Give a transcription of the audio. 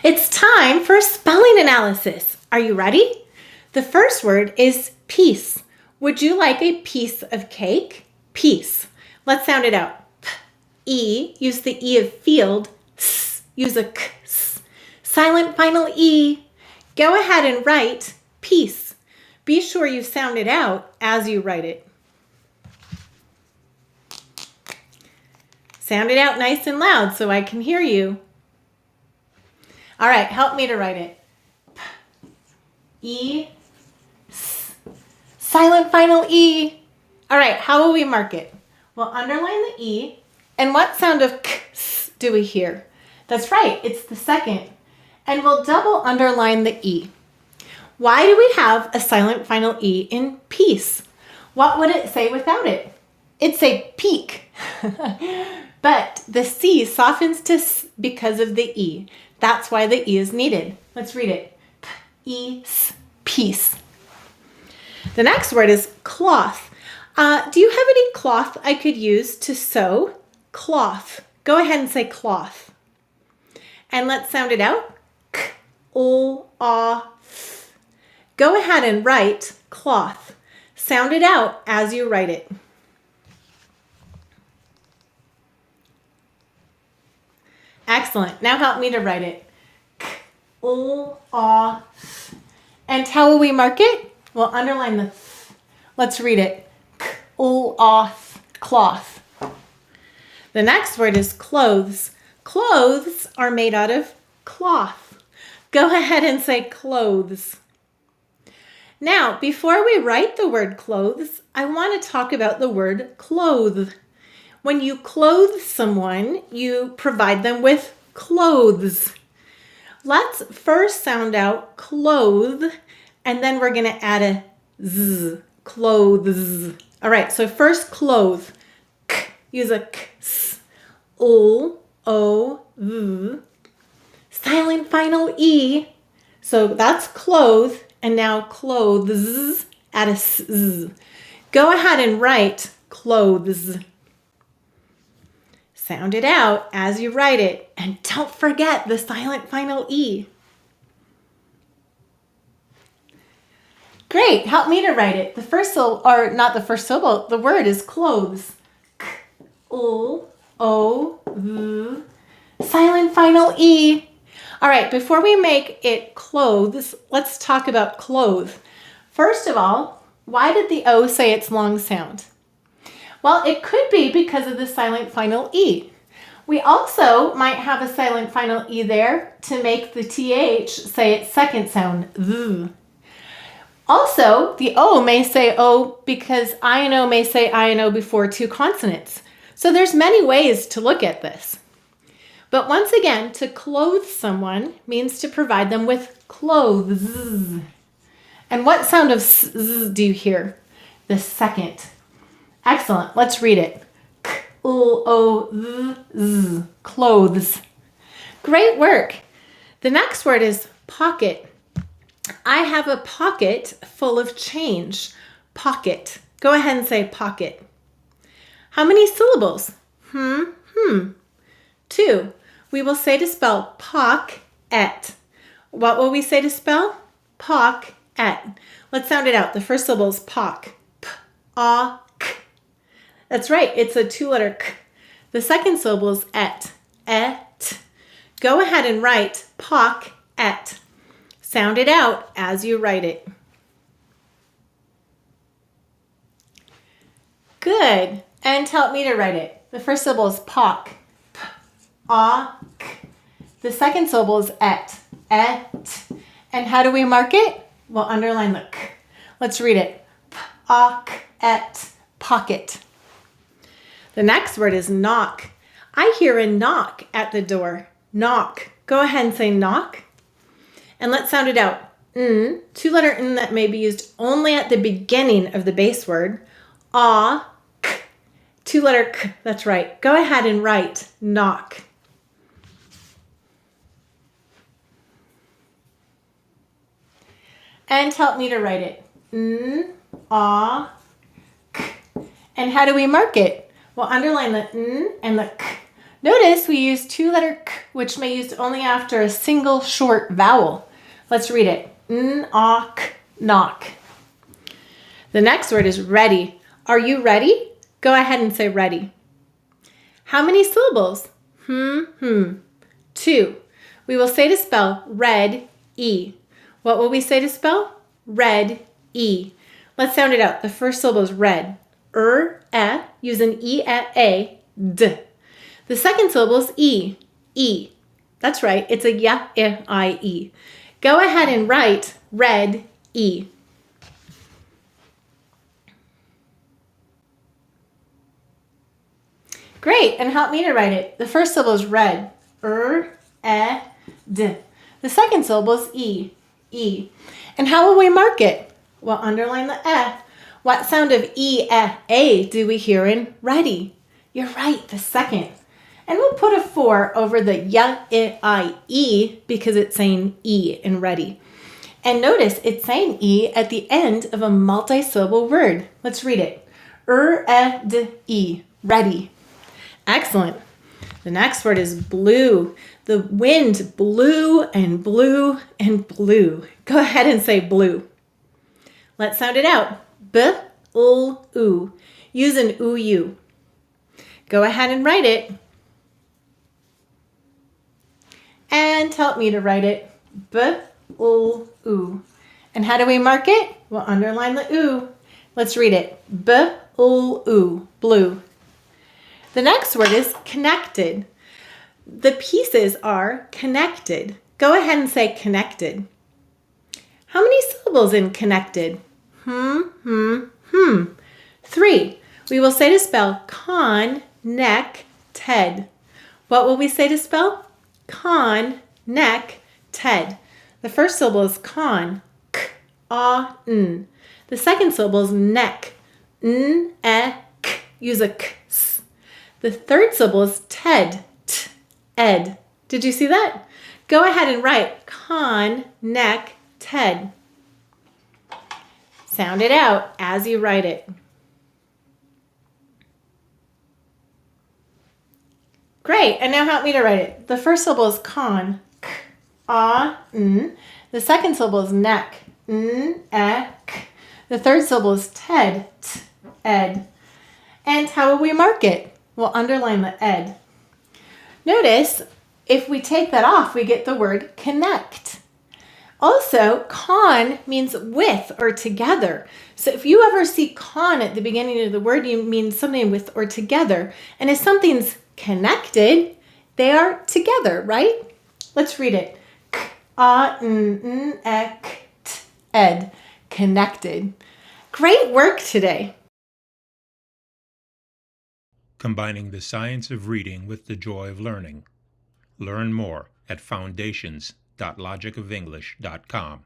It's time for spelling analysis. Are you ready? The first word is piece. Would you like a piece of cake? Piece. Let's sound it out. E, use the E of field. S, use a K. S. Silent final E. Go ahead and write piece. Be sure you sound it out as you write it. Sound it out nice and loud so I can hear you. All right, help me to write it. E, S. Silent final E. All right, how will we mark it? We'll underline the E. And what sound of K, S do we hear? That's right, it's the second. And we'll double underline the E. Why do we have a silent final E in piece? What would it say without it? It'd say peak. But the C softens to S because of the E. That's why the E is needed. Let's read it. P-E-S, piece. The next word is cloth. Do you have any cloth I could use to sew? Cloth. Go ahead and say cloth. And let's sound it out. K-O-A-Th. Go ahead and write cloth. Sound it out as you write it. Excellent. Now help me to write it. K-O-A-Th. And how will we mark it? We'll underline the th. Let's read it. K-O-A-Th. Cloth. The next word is clothes. Clothes are made out of cloth. Go ahead and say clothes. Now, before we write the word clothes, I want to talk about the word clothe. When you clothe someone, you provide them with clothes. Let's first sound out clothe, and then we're going to add a z, clothes. All right, so first clothe. K, use a K, S, O, O, V. Silent final E. So that's clothe, and now clothes, add a S, Z. Go ahead and write clothes. Sound it out as you write it, and don't forget the silent final E. Great, help me to write it. The first syllable, or not the first syllable, the word is clothes. K-O-O-V. Silent final E. All right, before we make it clothes, let's talk about clothe. First of all, why did the O say its long sound? Well, it could be because of the silent final E. We also might have a silent final E there to make the TH say its second sound, V. Also, the O may say O because I and O may I and O before two consonants. So there's many ways to look at this. But once again, to clothe someone means to provide them with clothes. And what sound of Z do you hear? The second. Excellent. Let's read it. K-O-O-Z, clothes. Great work. The next word is pocket. I have a pocket full of change. Pocket. Go ahead and say pocket. How many syllables? 2. We will say to spell pock-et. What will we say to spell? Pock-et. Let's sound it out. The first syllable is pock. P-A-K. That's right, it's a 2-letter K. The second syllable is et. Et. Go ahead and write pock-et. Sound it out as you write it. Good. And help me to write it. The first syllable is pock. P-A-K. The second syllable is et. Et. And how do we mark it? We'll underline the K. Let's read it. P-A-K-et. Pocket. The next word is knock. I hear a knock at the door. Knock. Go ahead and say knock. And let's sound it out. N, 2-letter N that may be used only at the beginning of the base word. A, K, 2-letter K. That's right. Go ahead and write knock. And help me to write it. N, A, K. And how do we mark it? We'll underline the N and the K. Notice we use two-letter k, which may be used only after a single short vowel. Let's read it. Knock, knock. The next word is ready. Are you ready? Go ahead and say ready. How many syllables? 2. We will say to spell red, E. What will we say to spell? Red, E. Let's sound it out. The first syllable is red. E. Use an E, A, D. The second syllable is E. E. That's right. It's a I, E. Go ahead and write red, E. Great, and help me to write it. The first syllable is red. D. The second syllable is E. E. And how will we mark it? Well, underline the E. What sound of E, A do we hear in ready? You're right, the second. And we'll put a 4 over the I, E because it's saying E in ready. And notice it's saying E at the end of a multi-syllable word. Let's read it. E, ready. Excellent. The next word is blue. The wind blew and blew and blew. Go ahead and say blue. Let's sound it out. B-l-u. Use an U. Go ahead and write it. And help me to write it. B-l-u. And how do we mark it? We'll underline the U. Let's read it. B-l-u. Blue. The next word is connected. The pieces are connected. Go ahead and say connected. How many syllables in connected? 3. We will say to spell con-neck-ted. What will we say to spell? Con-neck-ted. The first syllable is con. K-a-n. The second syllable is neck. N-e-k. Use a k. The third syllable is ted. T-ed. Did you see that? Go ahead and write con-neck-ted. Sound it out as you write it. Great, and now help me to write it. The first syllable is con. K-a-n. The second syllable is neck. N-e-k. The third syllable is ted. T-ed. And how will we mark it? We'll underline the ed. Notice, if we take that off, we get the word connect. Also, con means with or together. So if you ever see con at the beginning of the word, you mean something with or together. And if something's connected, they are together, right? Let's read it. K-a-n-n-e-k-t-ed. Connected. Great work today. Combining the science of reading with the joy of learning. Learn more at foundations.logicoфenglish.com.